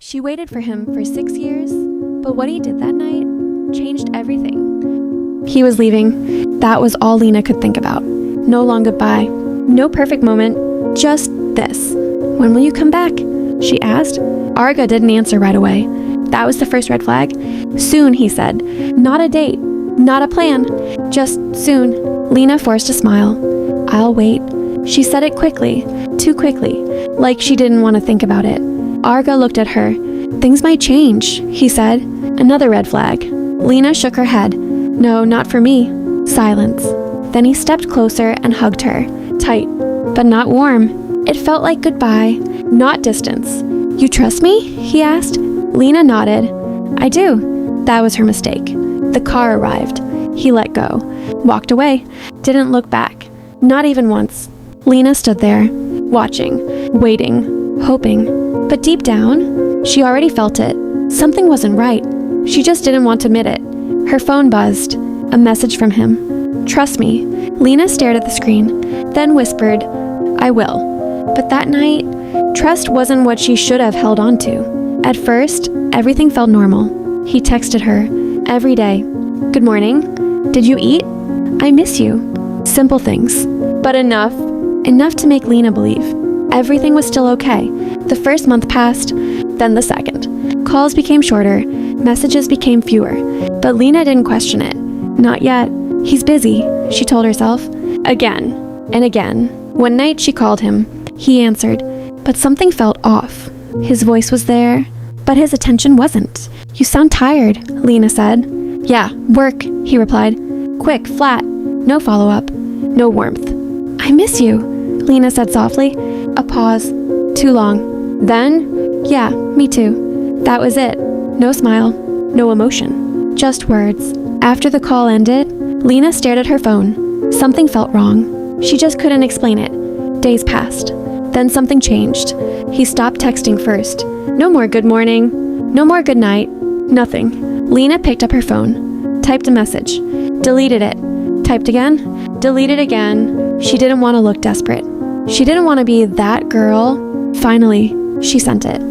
She waited for him for 6 years, but what he did that night changed everything. He was leaving. That was all Lena could think about. No long goodbye. No perfect moment. Just this. When will you come back? She asked. Arga didn't answer right away. That was the first red flag. Soon, he said. Not a date. Not a plan. Just soon. Lena forced a smile. I'll wait. She said it quickly. Too quickly. Like she didn't want to think about it. Arga looked at her. Things might change, he said. Another red flag. Lena shook her head. No, not for me. Silence. Then he stepped closer and hugged her. Tight, but not warm. It felt like goodbye, not distance. You trust me? He asked. Lena nodded. I do. That was her mistake. The car arrived. He let go. Walked away. Didn't look back. Not even once. Lena stood there, watching, waiting, hoping. But deep down, she already felt it. Something wasn't right. She just didn't want to admit it. Her phone buzzed. A message from him. Trust me. Lena stared at the screen, then whispered, I will. But that night, trust wasn't what she should have held on to. At first, everything felt normal. He texted her every day. Good morning. Did you eat? I miss you. Simple things. But enough to make Lena believe. Everything was still okay. The first month passed, then the second. Calls became shorter, messages became fewer, but Lena didn't question it. Not yet. He's busy, she told herself. Again and again. One night she called him. He answered, but something felt off. His voice was there, but his attention wasn't. You sound tired, Lena said. Yeah, work, he replied. Quick, flat. No follow-up. No warmth. I miss you, Lena said softly. A pause. Too long. Then, yeah, me too. That was it. No smile. No emotion. Just words. After the call ended, Lena stared at her phone. Something felt wrong. She just couldn't explain it. Days passed. Then something changed. He stopped texting first. No more good morning. No more good night. Nothing. Lena picked up her phone. Typed a message. Deleted it. Typed again. Deleted again. She didn't want to look desperate. She didn't want to be that girl. Finally, she sent it.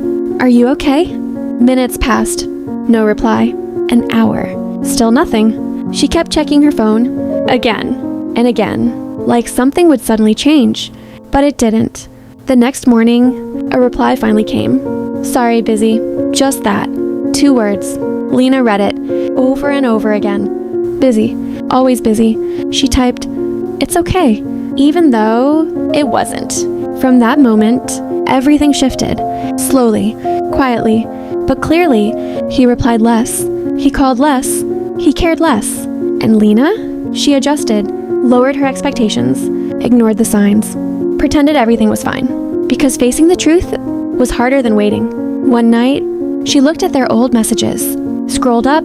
Are you okay? Minutes passed. No reply. An hour. Still nothing. She kept checking her phone. Again and again. Like something would suddenly change. But it didn't. The next morning, a reply finally came. Sorry, busy. Just that. 2 words. Lena read it. Over and over again. Busy. Always busy. She typed, it's okay. Even though it wasn't. From that moment, everything shifted. Slowly, quietly, but clearly, he replied less. He called less. He cared less. And Lena? She adjusted, lowered her expectations, ignored the signs, pretended everything was fine. Because facing the truth was harder than waiting. One night, she looked at their old messages, scrolled up,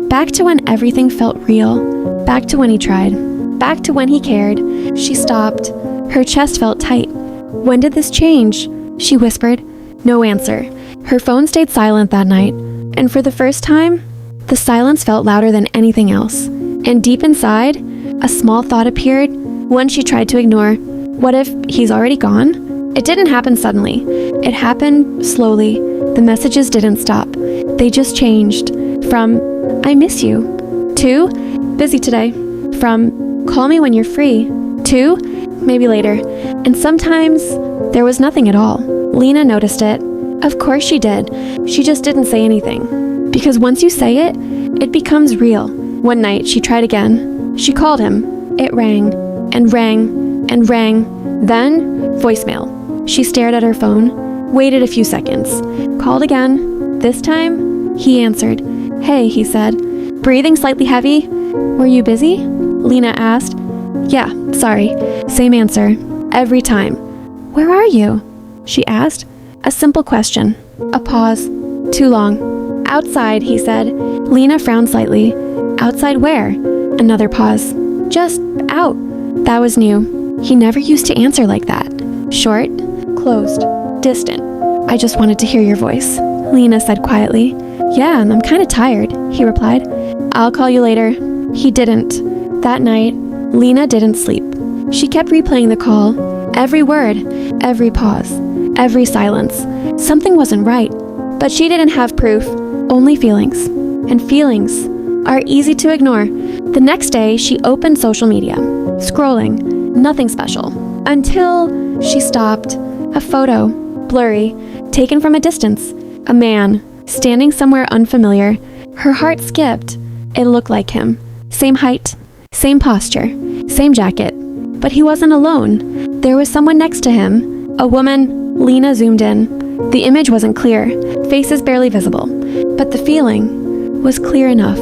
back to when everything felt real, back to when he tried, back to when he cared. She stopped. Her chest felt tight. When did this change? She whispered. No answer. Her phone stayed silent that night, and for the first time, the silence felt louder than anything else. And deep inside, a small thought appeared, one she tried to ignore. What if he's already gone? It didn't happen suddenly. It happened slowly. The messages didn't stop. They just changed. From, I miss you, to, busy today. From, call me when you're free, to, maybe later. And sometimes, there was nothing at all. Lena noticed it. Of course she did. She just didn't say anything. Because once you say it, it becomes real. One night, she tried again. She called him. It rang, and rang, and rang. Then, voicemail. She stared at her phone, waited a few seconds, called again. This time, he answered. Hey, he said. Breathing slightly heavy. Were you busy? Lena asked. Yeah, sorry. Same answer. Every time. Where are you? She asked. A simple question. A pause. Too long. Outside, he said. Lena frowned slightly. Outside where? Another pause. Just out. That was new. He never used to answer like that. Short, closed, distant. I just wanted to hear your voice, Lena said quietly. Yeah, I'm kind of tired, he replied. I'll call you later. He didn't. That night, Lena didn't sleep. She kept replaying the call. Every word, every pause, every silence. Something wasn't right. But she didn't have proof, only feelings. And feelings are easy to ignore. The next day, she opened social media, scrolling, nothing special, until she stopped. A photo, blurry, taken from a distance. A man, standing somewhere unfamiliar. Her heart skipped. It looked like him. Same height, same posture, same jacket. But he wasn't alone. There was someone next to him. A woman. Lena zoomed in. The image wasn't clear, faces barely visible. But the feeling was clear enough.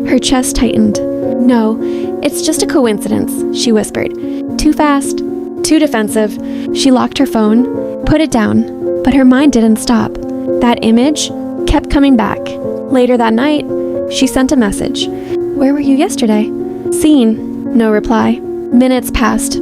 Her chest tightened. No, it's just a coincidence, she whispered. Too fast, too defensive. She locked her phone, put it down, but her mind didn't stop. That image kept coming back. Later that night, she sent a message. Where were you yesterday? Seen. No reply. Minutes passed.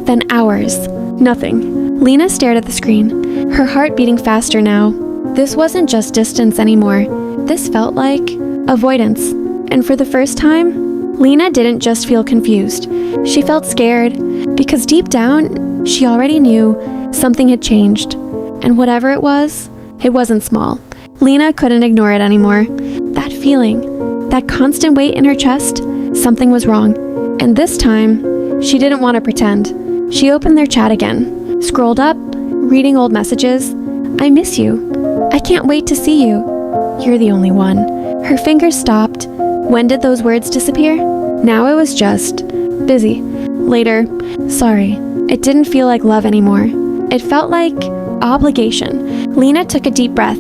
Then hours. Nothing. Lena stared at the screen, her heart beating faster now. This wasn't just distance anymore. This felt like avoidance. And for the first time, Lena didn't just feel confused. She felt scared, because deep down, she already knew something had changed. And whatever it wasn't small. Lena couldn't ignore it anymore. That feeling, that constant weight in her chest, something was wrong. And this time, she didn't want to pretend. She opened their chat again, scrolled up, reading old messages. I miss you. I can't wait to see you. You're the only one. Her fingers stopped. When did those words disappear? Now it was just busy. Later, sorry. It didn't feel like love anymore. It felt like obligation. Lena took a deep breath,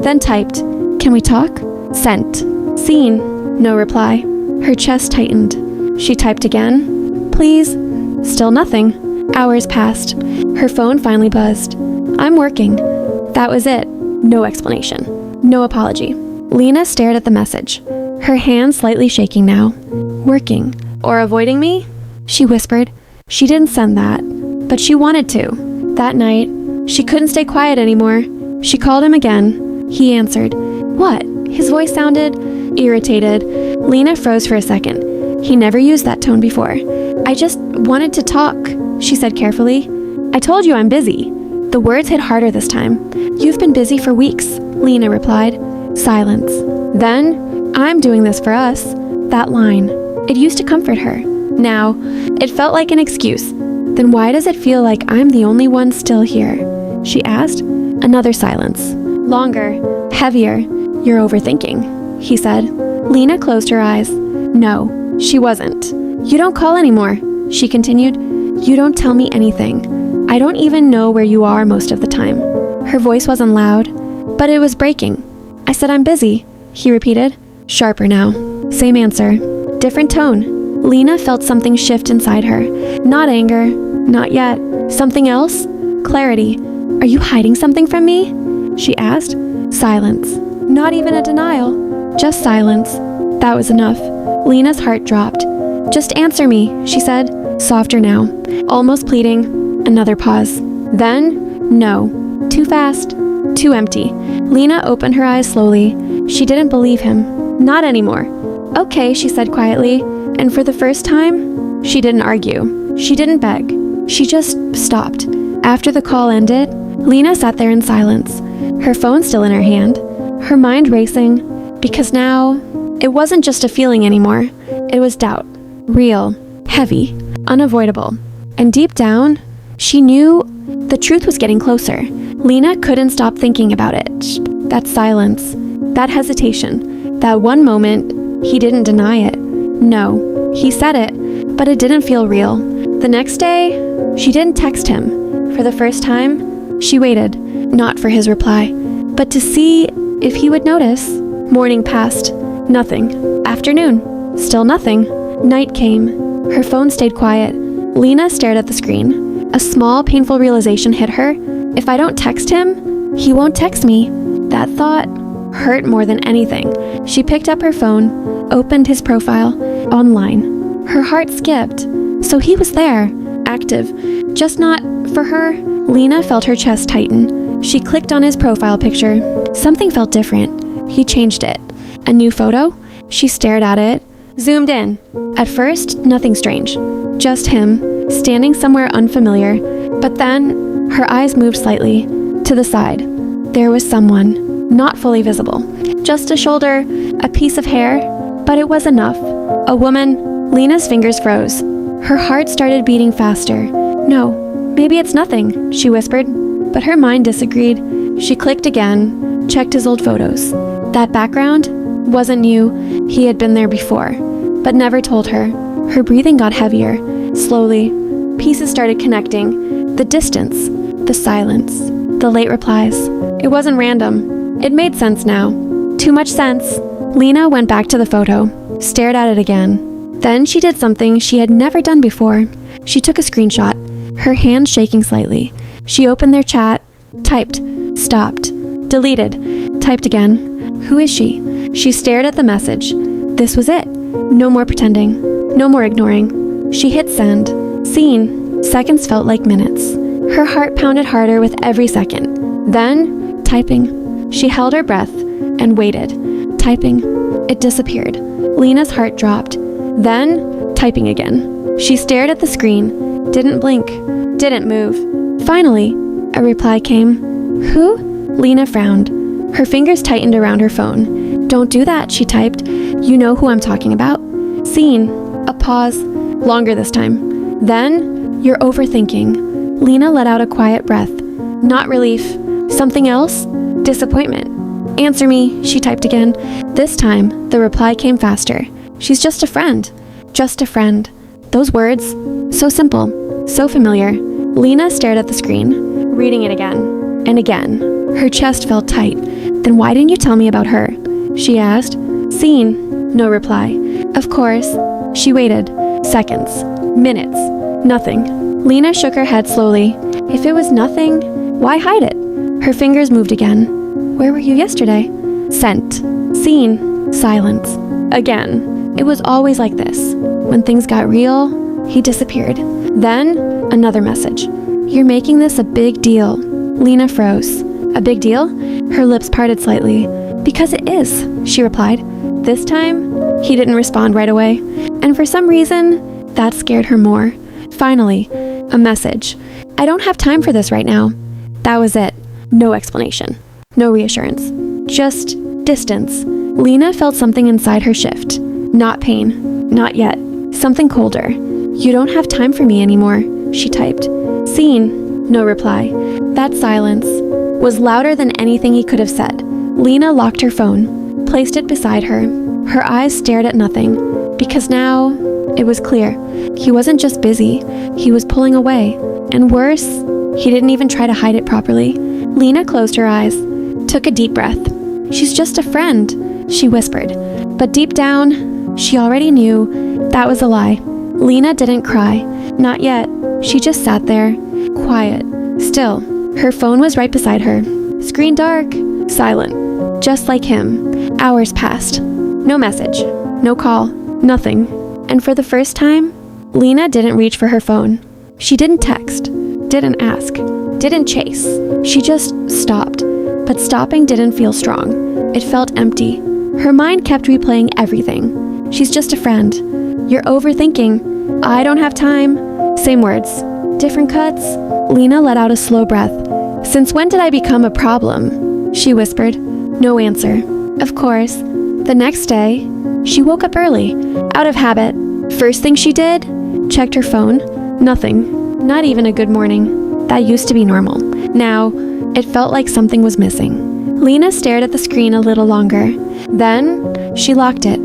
then typed, "Can we talk?" Sent. Seen. No reply. Her chest tightened. She typed again. "Please." Still nothing. Hours passed. Her phone finally buzzed. "I'm working." That was it. No explanation. No apology. Lena stared at the message, her hands slightly shaking now. "Working. Or avoiding me?" she whispered. She didn't send that, but she wanted to. That night, she couldn't stay quiet anymore. She called him again. He answered. "What?" His voice sounded irritated. Lena froze for a second. He never used that tone before. "I just wanted to talk," she said carefully. "I told you I'm busy." The words hit harder this time. "You've been busy for weeks," Lena replied. Silence. Then, "I'm doing this for us." That line. It used to comfort her. Now, it felt like an excuse. "Then why does it feel like I'm the only one still here?" she asked. Another silence. Longer. Heavier. "You're overthinking," he said. Lena closed her eyes. No, she wasn't. "You don't call anymore," she continued. "You don't tell me anything. I don't even know where you are most of the time." Her voice wasn't loud, but it was breaking. "I said I'm busy," he repeated. Sharper now. Same answer. Different tone. Lena felt something shift inside her. Not anger. Not yet. Something else? Clarity. "Are you hiding something from me?" she asked. Silence. Not even a denial. Just silence. That was enough. Lena's heart dropped. "Just answer me," she said, softer now, almost pleading. Another pause. Then, no. Too fast. Too empty. Lena opened her eyes slowly. She didn't believe him. Not anymore. "Okay," she said quietly, and for the first time, she didn't argue. She didn't beg. She just stopped. After the call ended, Lena sat there in silence, her phone still in her hand, her mind racing, because now, it wasn't just a feeling anymore. It was doubt. Real. Heavy. Unavoidable. And deep down, she knew the truth was getting closer. Lena couldn't stop thinking about it. That silence. That hesitation. That one moment, he didn't deny it. No, he said it, but it didn't feel real. The next day, she didn't text him. For the first time, she waited, not for his reply, but to see if he would notice. Morning passed. Nothing. Afternoon. Still nothing. Night came. Her phone stayed quiet. Lena stared at the screen. A small, painful realization hit her. If I don't text him, he won't text me. That thought hurt more than anything. She picked up her phone, opened his profile, online. Her heart skipped. So he was there, active, just not for her. Lena felt her chest tighten. She clicked on his profile picture. Something felt different. He changed it. A new photo? She stared at it, zoomed in. At first, nothing strange. Just him, standing somewhere unfamiliar. But then, her eyes moved slightly, to the side. There was someone. not fully visible. Just a shoulder, a piece of hair, but it was enough. A woman. Lena's fingers froze. Her heart started beating faster. No, maybe it's nothing, she whispered, but her mind disagreed. She clicked again, checked his old photos. That background wasn't new. He had been there before, but never told her. Her breathing got heavier. Slowly, pieces started connecting. The distance, the silence, the late replies. It wasn't random. It made sense now. Too much sense. Lena went back to the photo, stared at it again. Then she did something she had never done before. She took a screenshot, her hand shaking slightly. She opened their chat, typed, stopped, deleted, typed again. Who is she? She stared at the message. This was it. No more pretending. No more ignoring. She hit send. Seen. Seconds felt like minutes. Her heart pounded harder with every second. Then, typing. She held her breath and waited. Typing. It disappeared. Lena's heart dropped. Then, typing again. She stared at the screen, didn't blink, didn't move. Finally, a reply came. Who? Lena frowned. Her fingers tightened around her phone. Don't do that, she typed. You know who I'm talking about. Seen. A pause. Longer this time. Then, you're overthinking. Lena let out a quiet breath. Not relief. Something else? Disappointment. Answer me, she typed again. This time, the reply came faster. She's just a friend. Just a friend. Those words, so simple, so familiar. Lena stared at the screen, reading it again and again. Her chest felt tight. Then why didn't you tell me about her? She asked. Seen. No reply. Of course. She waited. Seconds. Minutes. Nothing. Lena shook her head slowly. If it was nothing, why hide it? Her fingers moved again. Where were you yesterday? Sent. Seen. Silence. Again. It was always like this. When things got real, he disappeared. Then, another message. You're making this a big deal. Lena froze. A big deal? Her lips parted slightly. Because it is, she replied. This time, he didn't respond right away. And for some reason, that scared her more. Finally, a message. I don't have time for this right now. That was it. No explanation. No reassurance. Just distance. Lena felt something inside her shift. Not pain. Not yet. Something colder. You don't have time for me anymore, she typed. Seen. No reply. That silence was louder than anything he could have said. Lena locked her phone, placed it beside her. Her eyes stared at nothing, because now it was clear. He wasn't just busy, he was pulling away. And worse, he didn't even try to hide it properly. Lena closed her eyes, took a deep breath. She's just a friend, she whispered. But deep down, she already knew that was a lie. Lena didn't cry. Not yet. She just sat there, quiet, still. Her phone was right beside her. Screen dark, silent, just like him. Hours passed. No message, no call, nothing. And for the first time, Lena didn't reach for her phone. She didn't text, didn't ask, didn't chase. She just stopped. But stopping didn't feel strong. It felt empty. Her mind kept replaying everything. She's just a friend. You're overthinking. I don't have time. Same words. Different cuts. Lena let out a slow breath. Since when did I become a problem? She whispered. No answer. Of course. The next day, she woke up early, out of habit. First thing she did, checked her phone. Nothing. Not even a good morning. That used to be normal. Now, it felt like something was missing. Lena stared at the screen a little longer. Then, she locked it.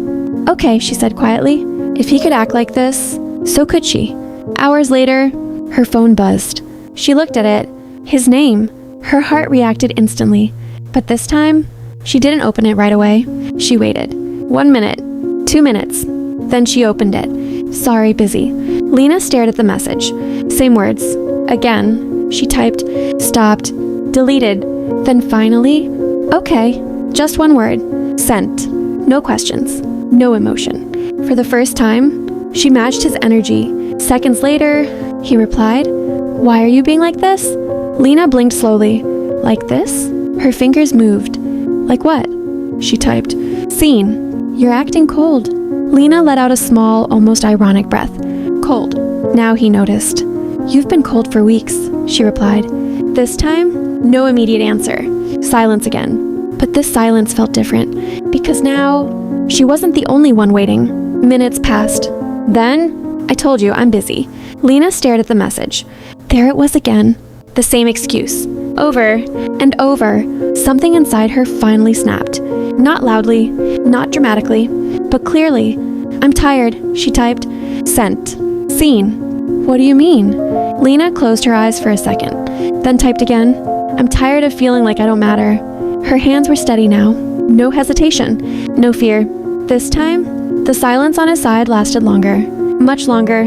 Okay, she said quietly. If he could act like this, so could she. Hours later, her phone buzzed. She looked at it. His name. Her heart reacted instantly. But this time, she didn't open it right away. She waited. 1 minute. 2 minutes. Then she opened it. Sorry, busy. Lena stared at the message. Same words. Again. She typed, stopped, deleted. Then finally, okay. Just one word. Sent. No questions. No emotion. For the first time, she matched his energy. Seconds later, he replied, Why are you being like this? Lena blinked slowly. Like this? Her fingers moved. Like what? She typed. Seen. You're acting cold. Lena let out a small, almost ironic breath. Cold. Now he noticed. You've been cold for weeks, she replied. This time, no immediate answer. Silence again. But this silence felt different, because now she wasn't the only one waiting. Minutes passed. Then, I told you, I'm busy. Lena stared at the message. There it was again. The same excuse. Over and over. Something inside her finally snapped. Not loudly, not dramatically, but clearly. I'm tired, she typed. Sent. Seen. What do you mean? Lena closed her eyes for a second, then typed again. I'm tired of feeling like I don't matter. Her hands were steady now. No hesitation. No fear. This time, the silence on his side lasted longer. Much longer.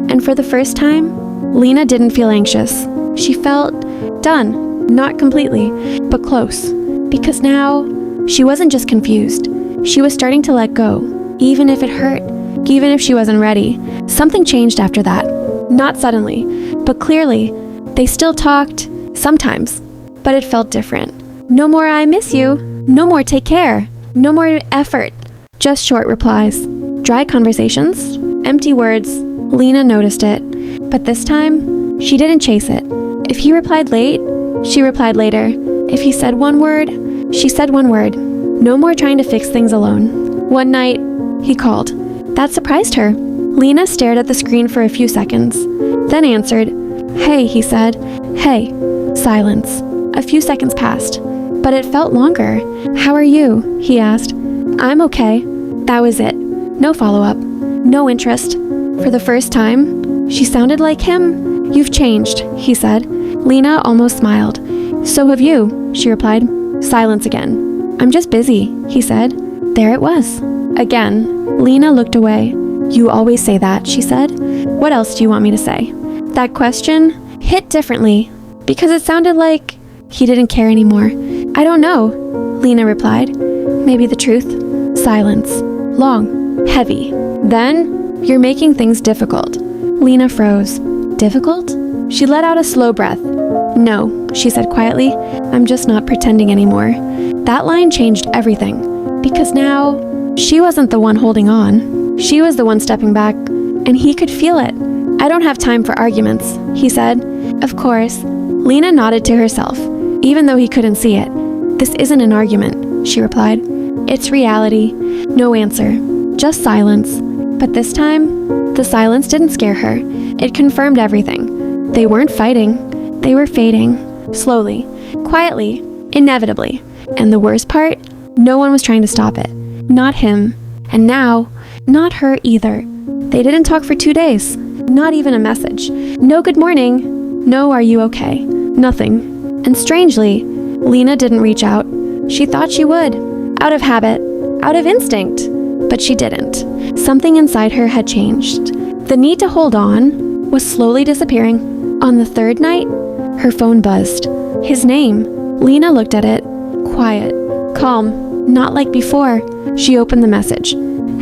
And for the first time, Lena didn't feel anxious. She felt done. Not completely, but close. Because now, she wasn't just confused. She was starting to let go, even if it hurt, even if she wasn't ready. Something changed after that. Not suddenly, but clearly. They still talked, sometimes, but it felt different. No more I miss you. No more take care. No more effort. Just short replies. Dry conversations. Empty words. Lena noticed it. But this time, she didn't chase it. If he replied late, she replied later. If he said one word, she said one word. No more trying to fix things alone. One night, he called. That surprised her. Lena stared at the screen for a few seconds, then answered. Hey, he said. Hey. Silence. A few seconds passed, but it felt longer. How are you? He asked. I'm okay. That was it. No follow-up. No interest. For the first time, she sounded like him. You've changed, he said. Lena almost smiled. So have you, she replied. Silence again. I'm just busy, he said. There it was. Again, Lena looked away. You always say that, she said. What else do you want me to say? That question hit differently because it sounded like he didn't care anymore. I don't know, Lena replied. Maybe the truth. Silence. Long. Heavy. Then, you're making things difficult. Lena froze. Difficult? She let out a slow breath. No, she said quietly. I'm just not pretending anymore. That line changed everything. Because now, she wasn't the one holding on. She was the one stepping back, and he could feel it. I don't have time for arguments, he said. Of course. Lena nodded to herself, even though he couldn't see it. This isn't an argument, she replied. It's reality. No answer. Just silence. But this time, the silence didn't scare her. It confirmed everything. They weren't fighting. They were fading. Slowly. Quietly. Inevitably. And the worst part? No one was trying to stop it. Not him. And now, not her either. They didn't talk for 2 days. Not even a message. No good morning. No are you okay. Nothing. And strangely, Lena didn't reach out. She thought she would. Out of habit. Out of instinct. But she didn't. Something inside her had changed. The need to hold on was slowly disappearing. On the third night, her phone buzzed. His name. Lena looked at it. Quiet. Calm. Not like before. She opened the message.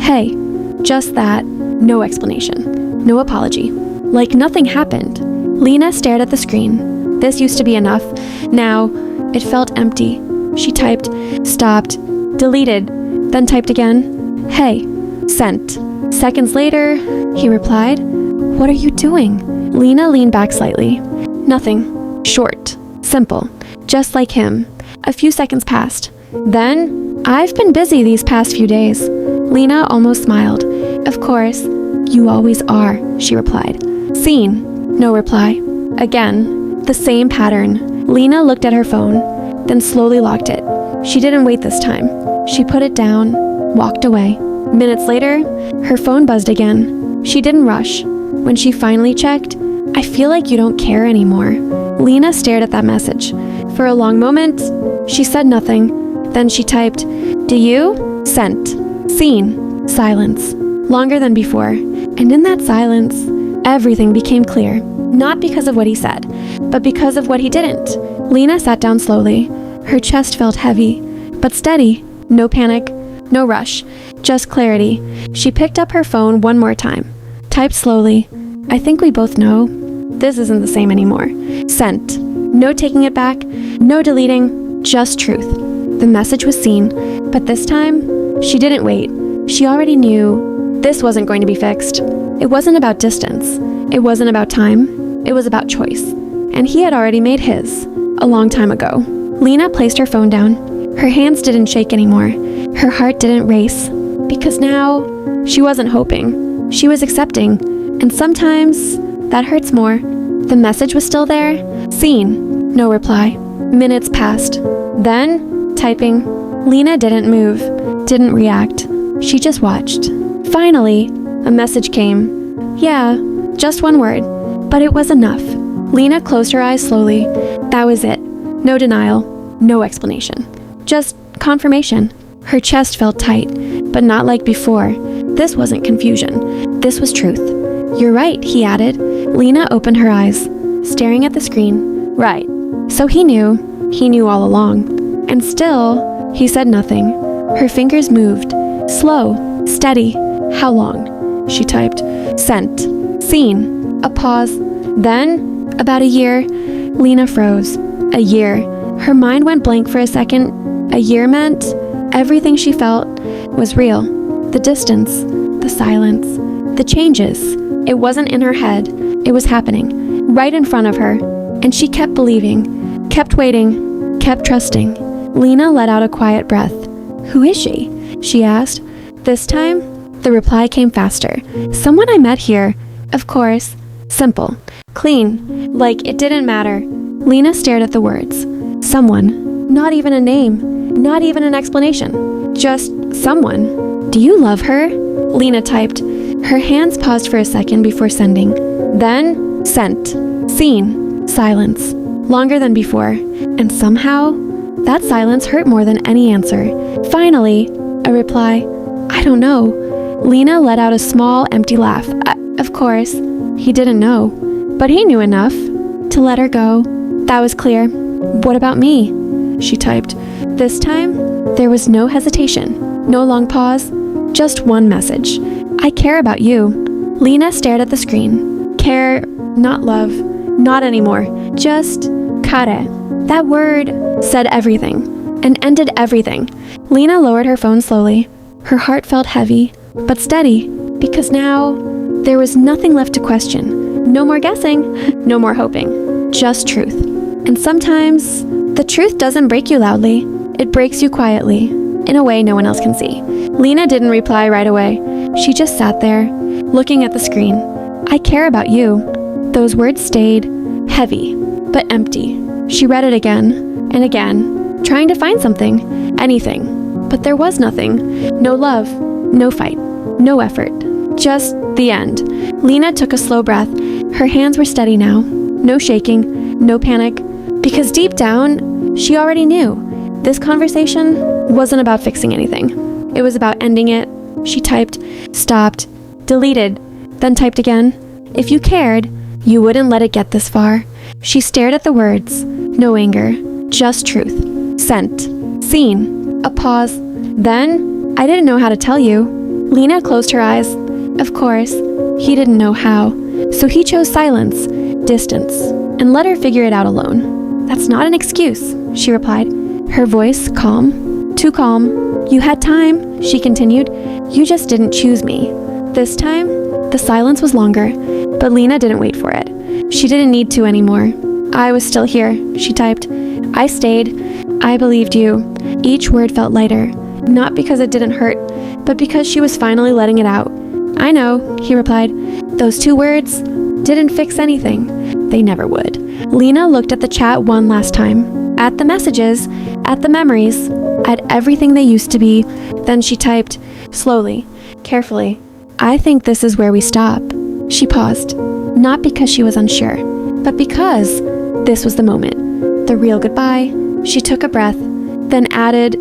Hey. Just that. No explanation. No apology. Like nothing happened. Lena stared at the screen. This used to be enough. Now, it felt empty. She typed, stopped, deleted, then typed again. Hey. Sent. Seconds later, he replied. What are you doing? Lena leaned back slightly. Nothing. Short. Simple. Just like him. A few seconds passed. Then, I've been busy these past few days. Lena almost smiled. Of course. You always are, she replied. Seen. No reply. Again. The same pattern. Lena looked at her phone, then slowly locked it. She didn't wait this time. She put it down, walked away. Minutes later, her phone buzzed again. She didn't rush. When she finally checked, I feel like you don't care anymore. Lena stared at that message. For a long moment, she said nothing. Then she typed, Do you? Sent. Seen. Silence. Longer than before. And in that silence, everything became clear. Not because of what he said, but because of what he didn't. Lena sat down slowly. Her chest felt heavy, but steady. No panic. No rush. Just clarity. She picked up her phone one more time. Typed slowly. I think we both know. This isn't the same anymore. Sent. No taking it back. No deleting. Just truth. The message was seen, but this time, she didn't wait. She already knew this wasn't going to be fixed. It wasn't about distance. It wasn't about time. It was about choice. And he had already made his, a long time ago. Lena placed her phone down. Her hands didn't shake anymore. Her heart didn't race. Because now, she wasn't hoping. She was accepting. And sometimes, that hurts more. The message was still there. Seen. No reply. Minutes passed. Then, typing. Lena didn't move. Didn't react. She just watched. Finally, a message came. Yeah, just one word. But it was enough. Lena closed her eyes slowly. That was it. No denial. No explanation. Just confirmation. Her chest felt tight, but not like before. This wasn't confusion. This was truth. You're right, he added. Lena opened her eyes, staring at the screen. Right. So he knew. He knew all along. And still, he said nothing. Her fingers moved. Slow. Steady. How long? She typed. Sent. Seen. A pause. Then, about a year, Lena froze. A year. Her mind went blank for a second. A year meant everything she felt was real. The distance, the silence, the changes. It wasn't in her head. It was happening, right in front of her. And she kept believing, kept waiting, kept trusting. Lena let out a quiet breath. Who is she? She asked. This time, the reply came faster. Someone I met here. Of course. Simple. Clean. Like it didn't matter. Lena stared at the words. Someone. Not even a name. Not even an explanation. Just someone. Do you love her? Lena typed. Her hands paused for a second before sending. Then, sent. Seen. Silence. Longer than before. And somehow, that silence hurt more than any answer. Finally, a reply. I don't know. Lena let out a small, empty laugh. Of course, he didn't know. But he knew enough to let her go. That was clear. What about me? She typed. This time, there was no hesitation, no long pause, just one message. I care about you. Lena stared at the screen. Care, not love, not anymore. Just care. That word said everything and ended everything. Lena lowered her phone slowly. Her heart felt heavy, but steady, because now there was nothing left to question. No more guessing, no more hoping, just truth. And sometimes, the truth doesn't break you loudly. It breaks you quietly, in a way no one else can see. Lena didn't reply right away. She just sat there, looking at the screen. I care about you. Those words stayed heavy, but empty. She read it again and again, trying to find something, anything. But there was nothing. No love, no fight, no effort. Just the end. Lena took a slow breath. Her hands were steady now. No shaking, no panic. Because deep down, she already knew. This conversation wasn't about fixing anything. It was about ending it. She typed, stopped, deleted, then typed again. If you cared, you wouldn't let it get this far. She stared at the words. No anger, just truth. Sent. Seen. A pause. Then, I didn't know how to tell you. Lena closed her eyes. Of course, he didn't know how. So he chose silence, distance, and let her figure it out alone. That's not an excuse, she replied. Her voice calm. Too calm. You had time, she continued. You just didn't choose me. This time, the silence was longer, but Lena didn't wait for it. She didn't need to anymore. I was still here, she typed. I stayed. I believed you. Each word felt lighter, not because it didn't hurt, but because she was finally letting it out. I know, he replied. Those 2 words didn't fix anything. They never would. Lena looked at the chat one last time, at the messages, at the memories, at everything they used to be. Then she typed, slowly, carefully, I think this is where we stop. She paused, not because she was unsure, but because this was the moment. The real goodbye. She took a breath, then added,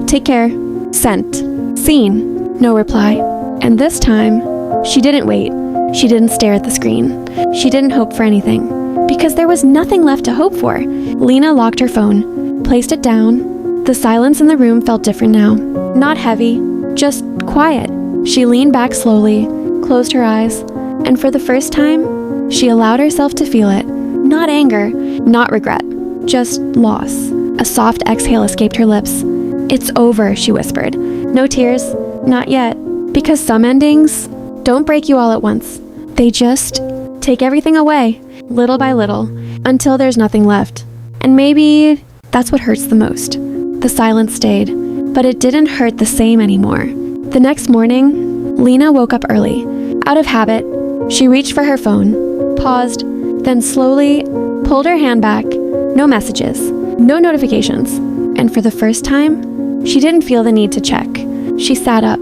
take care, sent, seen, no reply. And this time, she didn't wait. She didn't stare at the screen. She didn't hope for anything, because there was nothing left to hope for. Lena locked her phone, placed it down. The silence in the room felt different now. Not heavy, just quiet. She leaned back slowly, closed her eyes, and for the first time, she allowed herself to feel it. Not anger, not regret, just loss. A soft exhale escaped her lips. It's over, she whispered. No tears, not yet, because some endings don't break you all at once. They just take everything away, little by little, until there's nothing left. And maybe that's what hurts the most. The silence stayed, but it didn't hurt the same anymore. The next morning, Lena woke up early. Out of habit, she reached for her phone, paused, then slowly pulled her hand back. No messages, no notifications. And for the first time, she didn't feel the need to check. She sat up,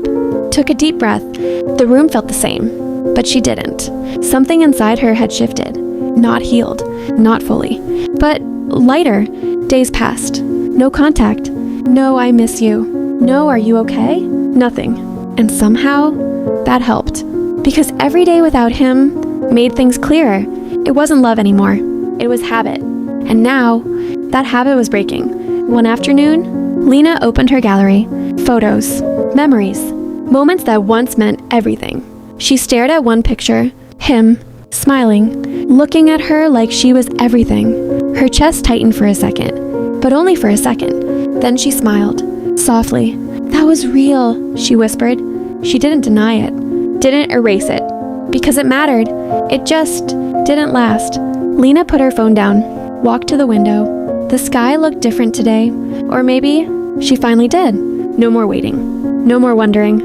took a deep breath. The room felt the same, but she didn't. Something inside her had shifted. Not healed, not fully, but lighter. Days passed. No contact. No, I miss you. No, are you okay? Nothing. And somehow, that helped. Because every day without him made things clearer. It wasn't love anymore. It was habit. And now, that habit was breaking. One afternoon, Lena opened her gallery. Photos, memories, moments that once meant everything. She stared at one picture, him, smiling, looking at her like she was everything. Her chest tightened for a second, but only for a second. Then she smiled, softly. That was real, she whispered. She didn't deny it, didn't erase it, because it mattered. It just didn't last. Lena put her phone down, walked to the window. The sky looked different today, or maybe she finally did. No more waiting, no more wondering,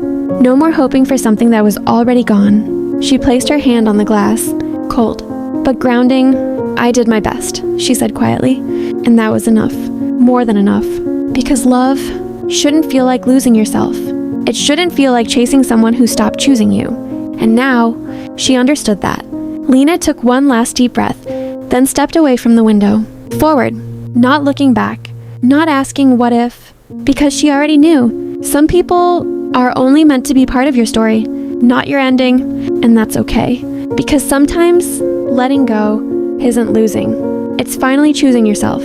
no more hoping for something that was already gone. She placed her hand on the glass, cold, but grounding. I did my best, she said quietly, and that was enough, more than enough. Because love shouldn't feel like losing yourself. It shouldn't feel like chasing someone who stopped choosing you. And now, she understood that. Lena took one last deep breath, then stepped away from the window, forward, not looking back, not asking what if, because she already knew. Some people are only meant to be part of your story, not your ending, and that's okay. Because sometimes letting go isn't losing. It's finally choosing yourself.